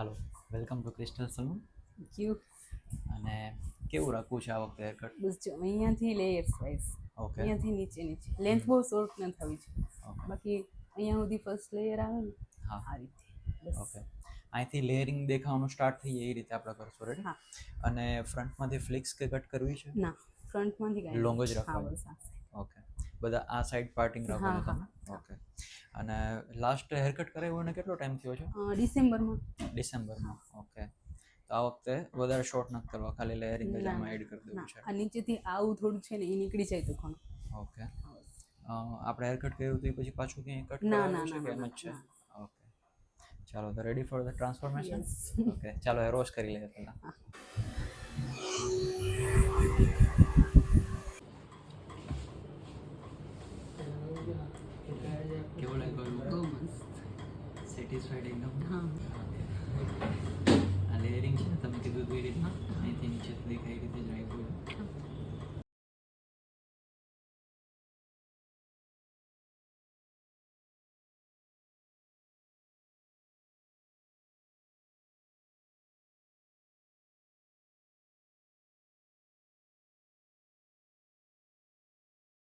Hello, welcome to crystal salon. ક્યુ અને કેવું રાખવું છે આ વખતે હેરકટ? બસ જો અહીંયાથી લેયર્સ વાઇઝ, ઓકે અહીંયાથી નીચે લેન્થ બહુ શોર્ટ ન થવી છે, ઓકે બાકી અહીંયા સુધી ફર્સ્ટ લેયર આવે ને હા આ રીતે. બસ ઓકે, અહીંથી લેયરિંગ દેખાવાનું સ્ટાર્ટ થઈ જાય એ રીતે આપણે કરશું. રેડી? હા. અને ફ્રન્ટમાંથી ફ્લિક્સ કે કટ કરવી છે? ના, ફ્રન્ટમાંથી કાંઈ લોંગ જ હા રાખવાની? બસ આ side. ઓકે, બધા આ સાઈડ પાર્ટિંગ રાખવાનું હા, તમે? ઓકે. અને લાસ્ટ હેરકટ કરાવ્યો એને કેટલો ટાઈમ થયો છે? ડિસેમ્બરમાં. ડિસેમ્બરમાં. ઓકે, તો આ વખતે વધારે શોર્ટ નથી કરવા, ખાલી લેયરિંગ જ આમાં એડ કરી દેવું છે. આ નીચેથી આવું થોડું છે ને એ નીકળી જાય તો ઘણું. ઓકે, આપણે હેરકટ કર્યું તો પછી પાછું ક્યાંય કટ ના કરાવવું છે કે એમ જ છે? ઓકે, ચાલો તો ready for the transformation. Okay, ચાલો હેર વોશ કરી લઈએ પહેલાં. કેવો લાગ્યો? બહુ મસ્ત. સેટિસ્ફાઈડ એકદમ? હા.